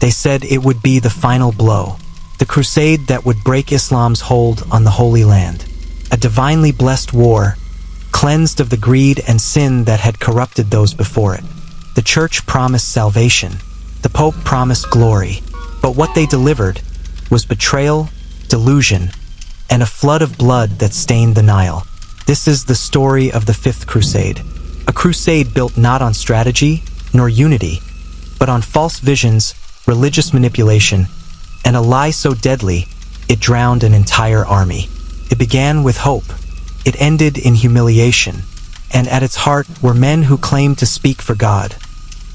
They said it would be the final blow, the crusade that would break Islam's hold on the Holy Land. A divinely blessed war, cleansed of the greed and sin that had corrupted those before it. The Church promised salvation, the Pope promised glory, but what they delivered was betrayal, delusion, and a flood of blood that stained the Nile. This is the story of the Fifth Crusade, a crusade built not on strategy nor unity, but on false visions, religious manipulation, and a lie so deadly it drowned an entire army. It began with hope. It ended in humiliation, and at its heart were men who claimed to speak for God,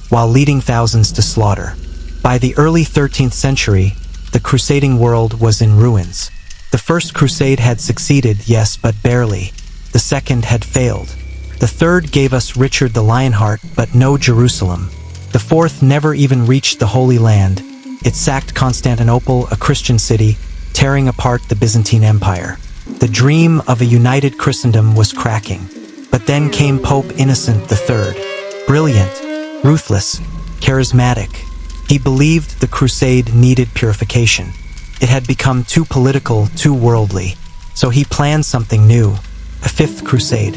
while leading thousands to slaughter. By the early 13th century, the crusading world was in ruins. The First Crusade had succeeded, yes, but barely. The Second had failed. The Third gave us Richard the Lionheart, but no Jerusalem. The Fourth never even reached the Holy Land. It sacked Constantinople, a Christian city, tearing apart the Byzantine Empire. The dream of a united Christendom was cracking. But then came Pope Innocent III. Brilliant, ruthless, charismatic. He believed the crusade needed purification. It had become too political, too worldly. So he planned something new, a Fifth Crusade.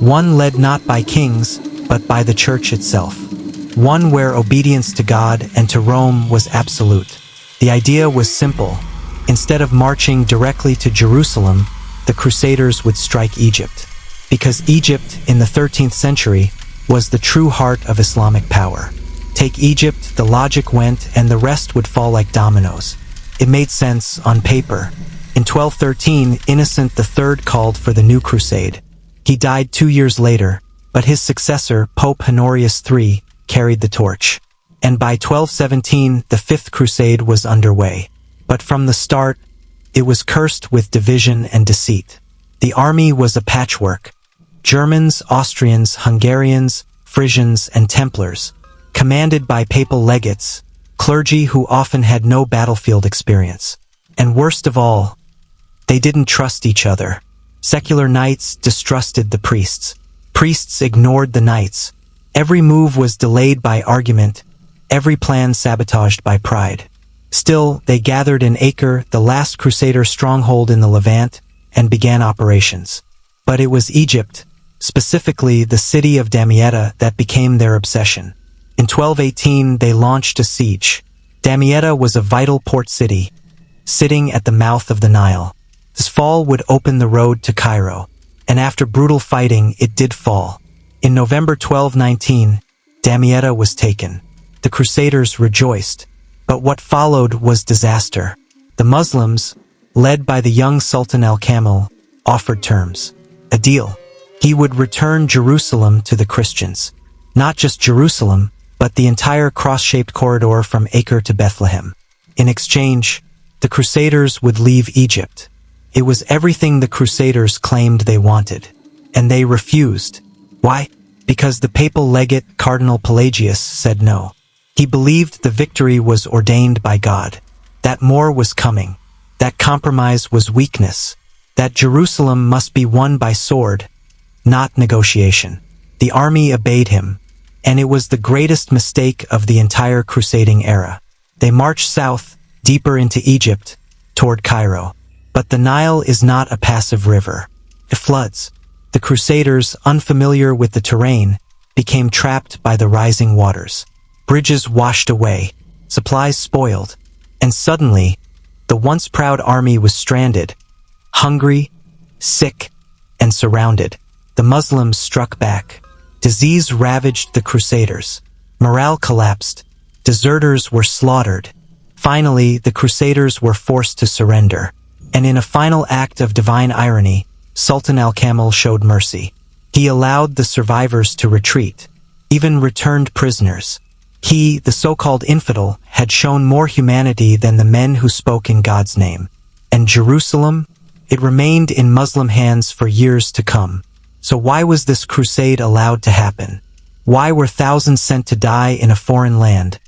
One led not by kings, but by the Church itself. One where obedience to God and to Rome was absolute. The idea was simple. Instead of marching directly to Jerusalem, the Crusaders would strike Egypt. Because Egypt, in the 13th century, was the true heart of Islamic power. Take Egypt, the logic went, and the rest would fall like dominoes. It made sense on paper. In 1213, Innocent III called for the new crusade. He died 2 years later, but his successor, Pope Honorius III, carried the torch. And by 1217, the Fifth Crusade was underway. But from the start, it was cursed with division and deceit. The army was a patchwork. Germans, Austrians, Hungarians, Frisians, and Templars, commanded by papal legates, clergy who often had no battlefield experience. And worst of all, they didn't trust each other. Secular knights distrusted the priests. Priests ignored the knights. Every move was delayed by argument, every plan sabotaged by pride. Still, they gathered in Acre, the last Crusader stronghold in the Levant, and began operations. But it was Egypt, specifically the city of Damietta, that became their obsession. In 1218, they launched a siege. Damietta was a vital port city, sitting at the mouth of the Nile. This fall would open the road to Cairo, and after brutal fighting, it did fall. In November 1219, Damietta was taken. The Crusaders rejoiced, but what followed was disaster. The Muslims, led by the young Sultan Al-Kamil, offered terms. A deal. He would return Jerusalem to the Christians. Not just Jerusalem, but the entire cross-shaped corridor from Acre to Bethlehem. In exchange, the Crusaders would leave Egypt. It was everything the Crusaders claimed they wanted. And they refused. Why? Because the papal legate, Cardinal Pelagius, said no. He believed the victory was ordained by God, that more was coming, that compromise was weakness, that Jerusalem must be won by sword, not negotiation. The army obeyed him, and it was the greatest mistake of the entire crusading era. They marched south, deeper into Egypt, toward Cairo. But the Nile is not a passive river. It floods. The Crusaders, unfamiliar with the terrain, became trapped by the rising waters. Bridges washed away, supplies spoiled, and suddenly, the once proud army was stranded, hungry, sick, and surrounded. The Muslims struck back. Disease ravaged the Crusaders. Morale collapsed. Deserters were slaughtered. Finally, the Crusaders were forced to surrender. And in a final act of divine irony, Sultan Al-Kamil showed mercy. He allowed the survivors to retreat, even returned prisoners. He, the so-called infidel, had shown more humanity than the men who spoke in God's name. And Jerusalem? It remained in Muslim hands for years to come. So why was this crusade allowed to happen? Why were thousands sent to die in a foreign land?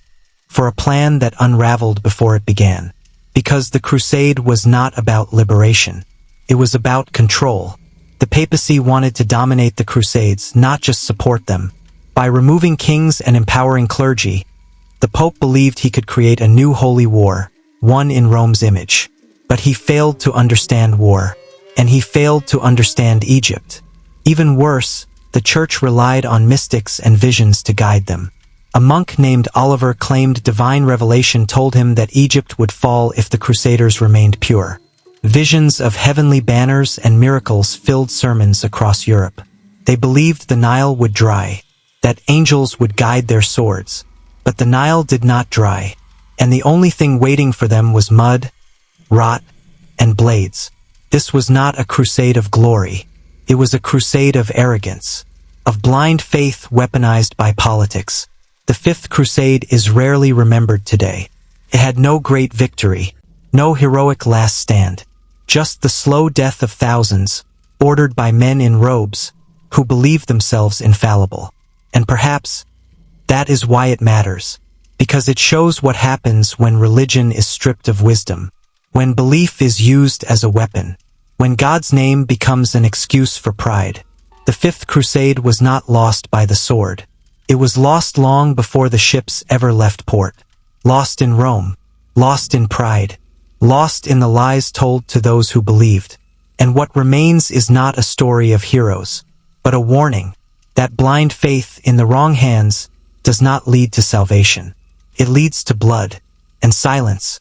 For a plan that unraveled before it began. Because the crusade was not about liberation. It was about control. The papacy wanted to dominate the Crusades, not just support them. By removing kings and empowering clergy, The Pope believed he could create a new holy war, one in Rome's image. But he failed to understand war, and he failed to understand Egypt. Even worse, the Church relied on mystics and visions to guide them. A monk named Oliver claimed divine revelation told him that Egypt would fall if the Crusaders remained pure. Visions of heavenly banners and miracles filled sermons across Europe. They believed the Nile would dry, that angels would guide their swords. But the Nile did not dry, and the only thing waiting for them was mud, rot, and blades. This was not a crusade of glory. It was a crusade of arrogance, of blind faith weaponized by politics. The Fifth Crusade is rarely remembered today. It had no great victory, no heroic last stand, just the slow death of thousands, ordered by men in robes, who believed themselves infallible. And perhaps that is why it matters, because it shows what happens when religion is stripped of wisdom, when belief is used as a weapon, when God's name becomes an excuse for pride. The Fifth Crusade was not lost by the sword. It was lost long before the ships ever left port. Lost in Rome, lost in pride, lost in the lies told to those who believed. And what remains is not a story of heroes, but a warning that blind faith in the wrong hands does not lead to salvation. It leads to blood and silence,